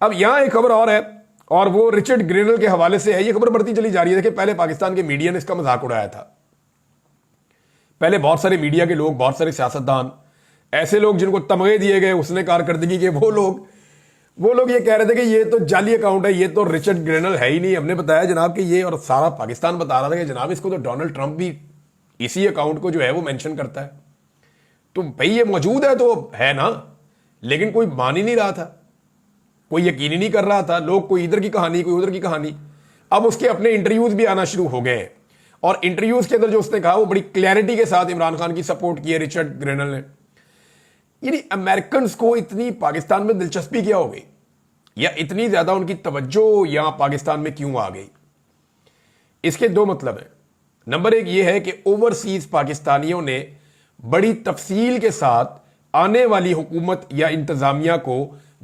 अब यहां एक खबर और है, और वो रिचर्ड ग्रेनल के हवाले से है। ये खबर बढ़ती चली जा रही है। देखिए, पहले पाकिस्तान के मीडिया ने इसका मजाक उड़ाया था। पहले बहुत सारे मीडिया के लोग, बहुत सारे सियासतदान, ऐसे लोग जिनको तमगे दिए गए उसने कारकर्दगी के, वो लोग ये कह रहे थे कि ये तो जाली अकाउंट है, ये तो रिचर्ड ग्रेनल है ही नहीं। हमने बताया जनाब कि ये, और सारा पाकिस्तान बता रहा था कि जनाब इसको तो डोनाल्ड ट्रंप भी इसी अकाउंट को जो है वो मेंशन करता है। तो भाई ये मौजूद है तो है ना, लेकिन कोई मान ही नहीं रहा था, कोई यकीन ही नहीं कर रहा था। लोग कोई इधर की कहानी, कोई उधर की कहानी। अब उसके अपने इंटरव्यूज भी आना शुरू हो गए हैं, और इंटरव्यूज के अंदर जो उसने कहा वो बड़ी क्लैरिटी के साथ इमरान खान की सपोर्ट की है रिचर्ड ग्रेनल ने। यानी अमेरिकन को इतनी पाकिस्तान में दिलचस्पी क्या हो गई, या इतनी ज्यादा उनकी तवज्जो यहां पाकिस्तान में क्यों आ गई? इसके दो मतलब है। नंबर एक ये है कि ओवरसीज पाकिस्तानियों ने बड़ी तफसील के साथ आने वाली हुकूमत या इंतजामिया को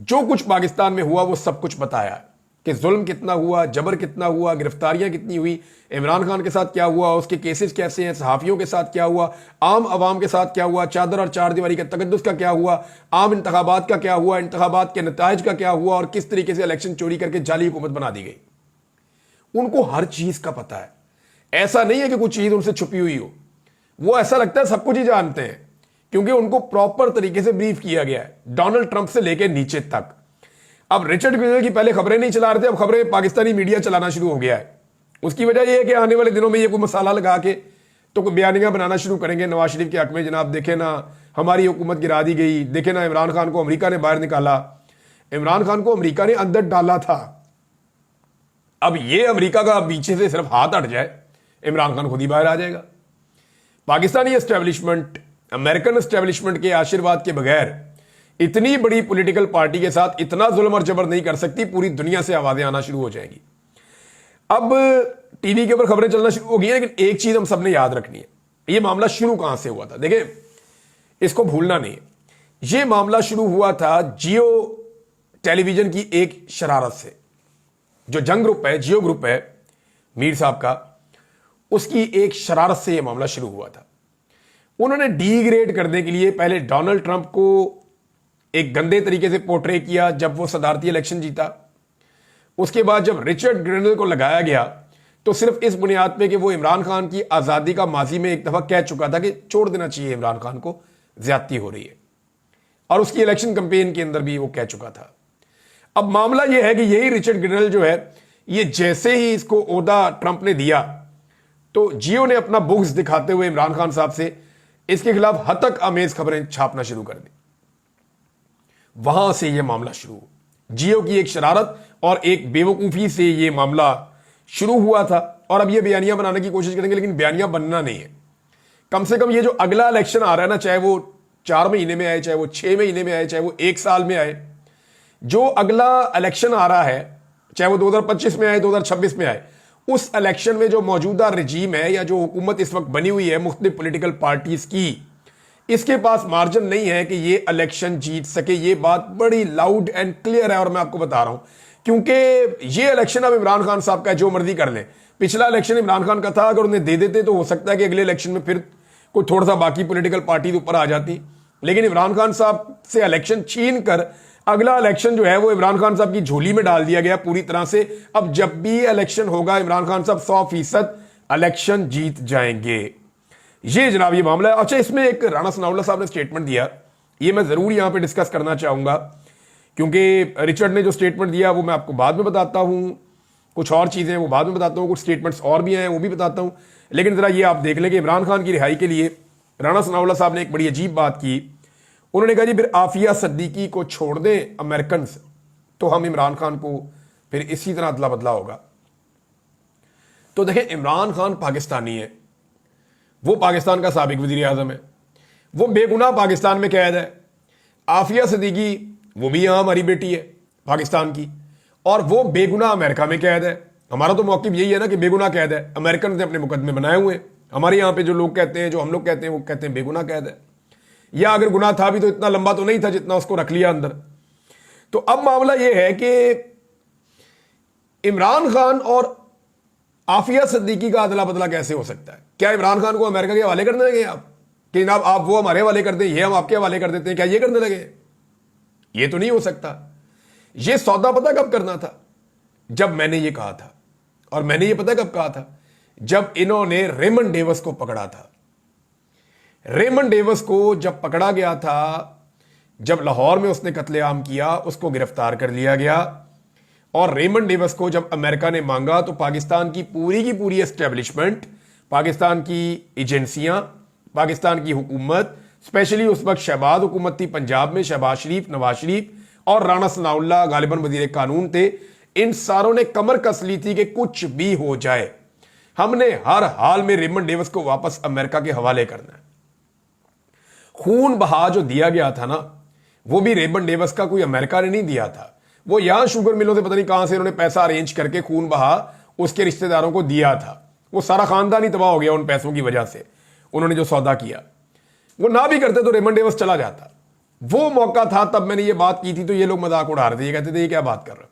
जो कुछ पाकिस्तान में हुआ वो सब कुछ बताया कि जुल्म कितना हुआ, जबर कितना हुआ, गिरफ्तारियां कितनी हुई, इमरान खान के साथ क्या हुआ, उसके केसेस कैसे हैं, सहाफियों के साथ क्या हुआ, आम आवाम के साथ क्या हुआ, चादर और चार दीवारी का तकद्दुस का क्या हुआ, आम इंतखाबात का क्या हुआ, इंतखाबात के नताइज का क्या हुआ, और किस तरीके से इलेक्शन चोरी करके जाली हुकूमत बना दी गई। उनको हर चीज का पता है। ऐसा नहीं है कि कुछ चीज उनसे छुपी हुई हो, वो ऐसा लगता है सब कुछ ही जानते हैं, क्योंकि उनको प्रॉपर तरीके से ब्रीफ किया गया है, डोनाल्ड ट्रंप से लेकर नीचे तक। अब रिचर्ड ग्रेनल की पहले खबरें नहीं चला रहे थे, अब खबरें पाकिस्तानी मीडिया चलाना शुरू हो गया है। उसकी वजह यह है कि आने वाले दिनों में ये कोई मसाला लगा के तो कोई बयानियां बनाना शुरू करेंगे नवाज शरीफ के हक में, जनाब देखे ना हमारी हुकूमत गिरा दी गई, देखे ना इमरान खान को अमेरिका ने बाहर निकाला, इमरान खान को अमेरिका ने अंदर डाला था। अब ये अमेरिका का पीछे से सिर्फ हाथ हट जाए, इमरान खान खुद ही बाहर आ जाएगा। पाकिस्तानी एस्टेब्लिशमेंट, अमेरिकन एस्टेब्लिशमेंट के आशीर्वाद के बगैर इतनी बड़ी पॉलिटिकल पार्टी के साथ इतना जुल्म और जबर नहीं कर सकती। पूरी दुनिया से आवाजें आना शुरू हो जाएंगी। अब टीवी के ऊपर खबरें चलना शुरू हो गई हैं, लेकिन एक चीज हम सबने याद रखनी है, यह मामला शुरू कहां से हुआ था। देखिए, इसको भूलना नहीं है। यह मामला शुरू हुआ था जियो टेलीविजन की एक शरारत से। जो जंग ग्रुप है, जियो ग्रुप है मीर साहब का, उसकी एक शरारत से यह मामला शुरू हुआ था। उन्होंने डीग्रेड करने के लिए पहले डोनाल्ड ट्रंप को एक गंदे तरीके से पोर्ट्रे किया जब वो सदारती इलेक्शन जीता। उसके बाद जब रिचर्ड ग्रेनल को लगाया गया तो सिर्फ इस बुनियाद पे कि वो इमरान खान की आजादी का माजी में एक दफा कह चुका था कि छोड़ देना चाहिए इमरान खान को, ज्यादती हो रही है, और उसकी इलेक्शन कैंपेन के अंदर भी वो कह चुका था। अब मामला यह है कि यही रिचर्ड ग्रेनल जो है, ये जैसे ही इसको ओहदा ट्रंप ने दिया तो जियो ने अपना बुग्स दिखाते हुए इमरान खान साहब से इसके खिलाफ हतक आमेज खबरें छापना शुरू कर दी। वहां से यह मामला शुरू, जियो की एक शरारत और एक बेवकूफी से यह मामला शुरू हुआ था। और अब यह बयानियां बनाने की कोशिश करेंगे, लेकिन बयानियां बनना नहीं है। कम से कम ये जो अगला इलेक्शन आ रहा है ना, चाहे वो 4 महीने में आए, चाहे वो 6 महीने में आए, चाहे वो 1 साल में आए, जो अगला इलेक्शन आ रहा है, चाहे वो 2025 में आए, 2026 में आए, उस इलेक्शन में जो मौजूदा रजीम है या जो हुकूमत इस वक्त बनी हुई है मुख्तलिफ पॉलिटिकल पार्टीज की, इसके पास मार्जिन नहीं है कि ये इलेक्शन जीत सके। ये बात बड़ी लाउड एंड क्लियर है, और मैं आपको बता रहा हूं क्योंकि ये इलेक्शन अब इमरान खान साहब का, जो मर्जी कर ले। पिछला इलेक्शन इमरान खान का था, अगर उन्हें दे देते तो हो सकता है कि अगले इलेक्शन में फिर कोई थोड़ा सा बाकी पॉलिटिकल पार्टी ऊपर आ जाती, लेकिन इमरान खान साहब से इलेक्शन छीन कर अगला इलेक्शन जो है वो इमरान खान साहब की झोली में डाल दिया गया पूरी तरह से। अब जब भी इलेक्शन होगा इमरान खान साहब 100% इलेक्शन जीत जाएंगे। ये जनाब ये मामला है। अच्छा, इसमें एक राणा सनाउल्लाह साहब ने स्टेटमेंट दिया, ये मैं जरूर यहां पे डिस्कस करना चाहूंगा, क्योंकि रिचर्ड ने जो स्टेटमेंट दिया वो मैं आपको बाद में बताता हूं, कुछ और चीजें वो बाद में बताता हूं, कुछ स्टेटमेंट्स और भी हैं वो भी बताता हूं। लेकिन जरा ये आप देख लें कि इमरान खान की रिहाई के लिए राणा सनाउल्लाह साहब ने एक बड़ी अजीब बात की। उन्होंने कहा जी फिर आफिया सिद्दीकी को छोड़ दें अमेरिकन तो हम इमरान खान को फिर इसी तरह अदला बदला होगा। तो देखें, इमरान खान पाकिस्तानी है, वो पाकिस्तान का साबिक वजीर आजम है, वो बेगुनाह पाकिस्तान में कैद है। आफिया सिद्दीकी वो भी यहां हमारी बेटी है पाकिस्तान की, और वो बेगुनाह अमेरिका में कैद है। हमारा तो मौक़िफ़ यही है ना कि बेगुनाह कैद है, अमेरिकन ने अपने मुकदमे बनाए हुए हैं। हमारे यहां पे जो लोग कहते हैं, जो हम लोग कहते हैं, वो कहते हैं बेगुनाह कैद है, या अगर गुनाह था भी तो इतना लंबा तो नहीं था जितना उसको रख लिया अंदर। तो अब मामला यह है कि इमरान खान और आफिया सिद्दीकी का अदला बदला कैसे हो सकता है? क्या इमरान खान को अमेरिका के हवाले कर देंगे आप कि जनाब आप वो हमारे हवाले कर दें, ये हम आपके हवाले कर देते हैं, क्या ये करने लगे? ये तो नहीं हो सकता। ये सौदा पता कब करना था? जब मैंने ये कहा था। और मैंने ये पता कब कहा था? जब इन्होंने रेमंड डेविस को पकड़ा था। रेमंड डेविस को जब पकड़ा गया था, जब लाहौर में उसने कत्लेआम किया, उसको गिरफ्तार कर लिया गया। और रेमंड डेविस को जब अमेरिका ने मांगा तो पाकिस्तान की पूरी एस्टेब्लिशमेंट, पाकिस्तान की एजेंसियां, पाकिस्तान की हुकूमत, स्पेशली उस वक्त शहबाज हुकूमत थी पंजाब में, शहबाज शरीफ, नवाज शरीफ और राणा सनाउल्लाह गालिबन वजीर कानून थे, इन सारों ने कमर कस ली थी कि कुछ भी हो जाए हमने हर हाल में रेमंड डेविस को वापस अमेरिका के हवाले करना है। खून बहा जो दिया गया था ना, वो भी रेमंड डेविस का कोई अमेरिका ने नहीं दिया था। वो यहां शुगर मिलों से पता नहीं कहां से उन्होंने पैसा अरेंज करके खून बहा उसके रिश्तेदारों को दिया था। वो सारा खानदान ही तबाह हो गया उन पैसों की वजह से, उन्होंने जो सौदा किया। वो ना भी करते तो रेमंड डेविस चला जाता। वो मौका था, तब मैंने ये बात की थी तो ये लोग मजाक उड़ा रहे थे, ये कहते थे ये क्या बात कर रहे हो।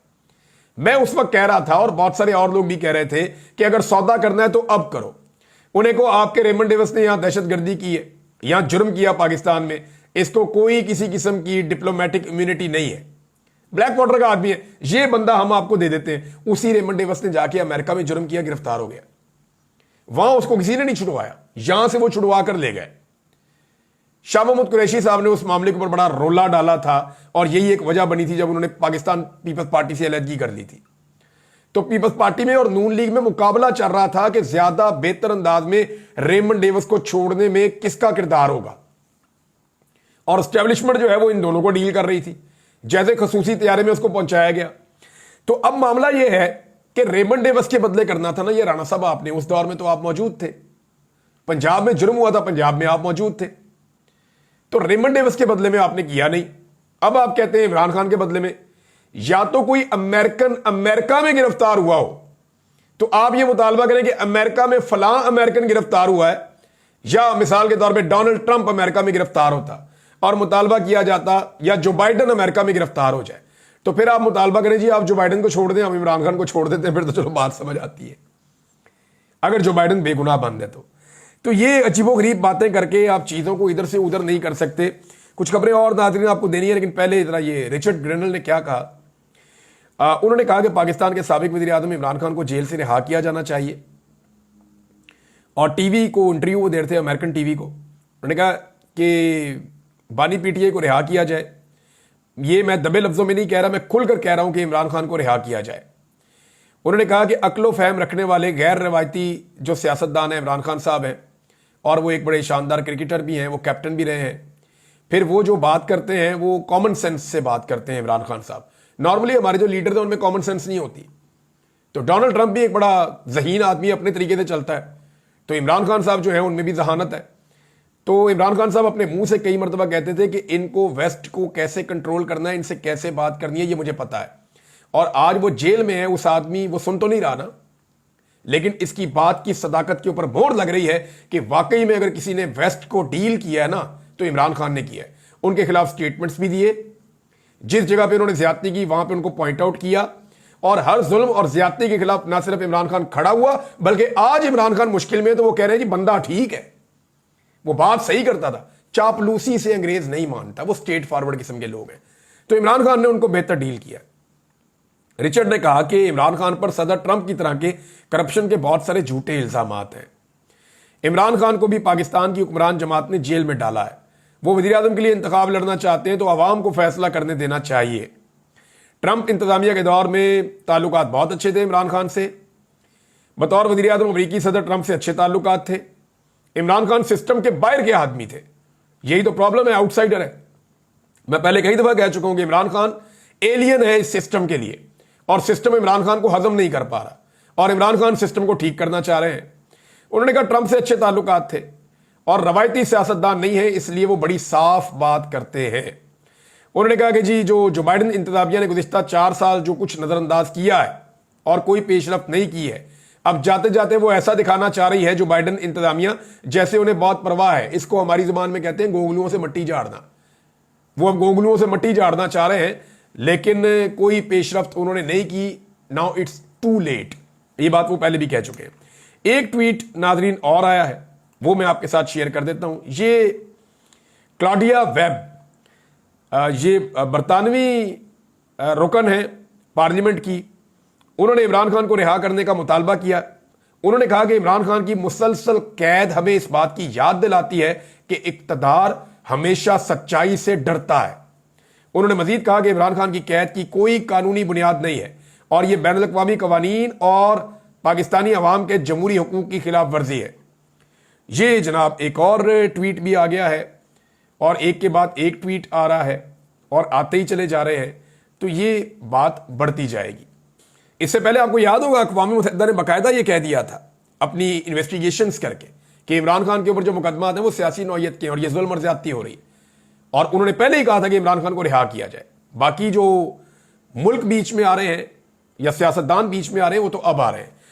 मैं उस वक्त कह रहा था और बहुत सारे और लोग भी कह रहे थे कि अगर सौदा करना है तो अब करो। उन्हें को आपके रेमंड डेविस ने यहां दहशतगर्दी की है, यहां जुर्म किया पाकिस्तान में, इसको कोई किसी किस्म की डिप्लोमेटिक इम्यूनिटी नहीं है, ब्लैक वाटर का आदमी है, ये बंदा हम आपको दे देते हैं। उसी रेमंड डेविस ने जाके अमेरिका में जुर्म किया, गिरफ्तार हो गया। वहां उसको किसी ने नहीं छुड़वाया, यहां से वो छुड़वा कर ले गए। शाह महमूद कुरैशी साहब ने उस मामले के ऊपर बड़ा रोला डाला था और यही एक वजह बनी थी जब उन्होंने पाकिस्तान पीपल्स पार्टी से अलहदगी कर ली थी। तो पीपल्स पार्टी में और नून लीग में मुकाबला चल रहा था कि ज्यादा बेहतर अंदाज में रेमंड डेविस को छोड़ने में किसका किरदार होगा, और एस्टेब्लिशमेंट जो है वो इन दोनों को डील कर रही थी, जैसे खसूसी तैयारे में उसको पहुंचाया गया। तो अब मामला यह है कि रेमंड डेविस के बदले करना था ना ये राणा साहब आपने, उस दौर में तो आप मौजूद थे, पंजाब में जुर्म हुआ था, पंजाब में आप मौजूद थे, तो रेमंड डेविस के बदले में आपने किया नहीं। अब आप कहते हैं इमरान खान के बदले में, या तो कोई अमेरिकन अमेरिका में गिरफ्तार हुआ हो तो आप ये मुतालबा करें कि अमेरिका में फलां अमेरिकन गिरफ्तार हुआ है, या मिसाल के तौर पे डोनाल्ड ट्रंप अमेरिका में गिरफ्तार होता और मुतालबा किया जाता या जो बाइडन अमेरिका में गिरफ्तार हो जाए, तो फिर आप मुतालबा करें जी आप जो बाइडन को छोड़ दें, हम इमरान खान को छोड़ देते हैं, फिर तो चलो बात समझ आती है, अगर जो बाइडन बेगुनाह बंद है तो ये अजीबोगरीब बातें करके आप चीज़ों को इधर से उधर नहीं कर सकते। कुछ खबरें और नाज़रीन आपको देनी है, लेकिन पहले जरा ये रिचर्ड ग्रेनल ने क्या कहा। उन्होंने कहा कि पाकिस्तान के साबिक वज़ीर आज़म इमरान खान को जेल से रिहा किया जाना चाहिए, और टीवी को इंटरव्यू वो दे रहे थे, अमेरिकन टीवी को, उन्होंने कहा कि बानी पीटीआई को रिहा किया जाए। ये मैं दबे लफ्ज़ों में नहीं कह रहा, मैं खुलकर कह रहा हूं कि इमरान खान को रिहा किया जाए। उन्होंने कहा कि अक्लो फहम रखने वाले गैर रवायती जो सियासतदान हैं, इमरान खान साहब हैं, और वो एक बड़े शानदार क्रिकेटर भी हैं, वो कैप्टन भी रहे हैं, फिर वो जो बात करते हैं वो कॉमन सेंस से बात करते हैं। इमरान खान साहब नॉर्मली हमारे जो लीडर थे उनमें कॉमन सेंस नहीं होती, तो डोनाल्ड ट्रंप भी एक बड़ा जहीन आदमी अपने तरीके से चलता है, तो इमरान खान साहब जो है उनमें भी जहानत है। तो इमरान खान साहब अपने मुंह से कई मरतबा कहते थे कि इनको वेस्ट को कैसे कंट्रोल करना है, इनसे कैसे बात करनी है, ये मुझे पता है। और आज वो जेल में है, उस आदमी वो सुन तो नहीं रहा ना, लेकिन इसकी बात की सदाकत के ऊपर मोहर लग रही है कि वाकई में अगर किसी ने वेस्ट को डील किया है ना तो इमरान खान ने किया है। उनके खिलाफ स्टेटमेंट्स भी दिए, जिस जगह पे उन्होंने ज्यादती की वहां पे उनको पॉइंट आउट किया, और हर जुल्म और ज्यादती के खिलाफ ना सिर्फ इमरान खान खड़ा हुआ, बल्कि आज इमरान खान मुश्किल में तो वो कह रहे हैं जी बंदा ठीक है, वो बात सही करता था, चापलूसी से अंग्रेज नहीं मानता, वो स्ट्रेट फॉरवर्ड किस्म के लोग हैं। तो इमरान खान ने उनको बेहतर डील किया। रिचर्ड ने कहा कि इमरान खान पर सदर ट्रंप की तरह के करप्शन के बहुत सारे झूठे इल्जाम हैं। इमरान खान को भी पाकिस्तान की हुक्मरान जमात ने जेल में डाला है। वो वज़ीर आज़म के लिए इंतखाब लड़ना चाहते हैं तो आवाम को फैसला करने देना चाहिए। ट्रंप इंतजामिया के दौर में ताल्लुकात बहुत अच्छे थे इमरान खान से, बतौर वज़ीर आज़म अमरीकी सदर ट्रंप से अच्छे ताल्लुकात थे। इमरान खान सिस्टम के बाहर के आदमी थे, यही तो प्रॉब्लम है, आउटसाइडर है। मैं पहले कई दफा कह चुका हूं कि इमरान खान एलियन है इस सिस्टम के लिए, और सिस्टम इमरान खान को हजम नहीं कर पा रहा, और इमरान खान सिस्टम को ठीक करना चाह रहे हैं। उन्होंने कहा ट्रंप से अच्छे ताल्लुकात थे और रवायती सियासतदान नहीं है, इसलिए वो बड़ी साफ बात करते हैं। उन्होंने कहा कि जी जो बाइडन इंतजामिया ने गुज़िश्ता 4 साल जो कुछ नज़रअंदाज किया है और कोई पेशरफ्त नहीं की है, अब जाते जाते वो ऐसा दिखाना चाह रही है जो बाइडन इंतजामिया जैसे उन्हें बहुत परवाह है। इसको हमारी जुबान में कहते हैं गोगलुओं से मट्टी झाड़ना। वो अब गोगलुओं से मट्टी झाड़ना चाह रहे हैं, लेकिन कोई पेशरफ्त उन्होंने नहीं की। नाउ इट्स टू लेट, ये बात वो पहले भी कह चुके हैं। एक ट्वीट नाजरीन और आया है, वो मैं आपके साथ शेयर कर देता हूं। ये क्लॉडिया वेब, ये बरतानवी रुकन हैं पार्लियामेंट की, उन्होंने इमरान खान को रिहा करने का मुतालबा किया। उन्होंने कहा कि इमरान खान की मुसलसल कैद हमें इस बात की याद दिलाती है कि इक़्तिदार हमेशा सच्चाई से डरता है। उन्होंने मजीद कहा कि इमरान खान की कैद की कोई कानूनी बुनियाद नहीं है और यह बैनुल अक़वामी कवानीन और पाकिस्तानी अवाम के जमहूरी हुकूक की खिलाफ वर्जी है। ये जनाब एक और ट्वीट भी आ गया है और एक के बाद एक ट्वीट आ रहा है और आते ही चले जा रहे हैं, तो ये बात बढ़ती जाएगी। इससे पहले आपको याद होगा अक़वाम मुत्तहिदा ने बाकायदा ये कह दिया था अपनी इन्वेस्टिगेशंस करके कि इमरान खान के ऊपर जो मुकदमा हैं वो सियासी नौयत के हैं और ये जुल्म और ज़्यादती हो रही है, और उन्होंने पहले ही कहा था कि इमरान खान को रिहा किया जाए। बाकी जो मुल्क बीच में आ रहे हैं या सियासतदान बीच में आ रहे हैं वो तो अब आ रहे हैं।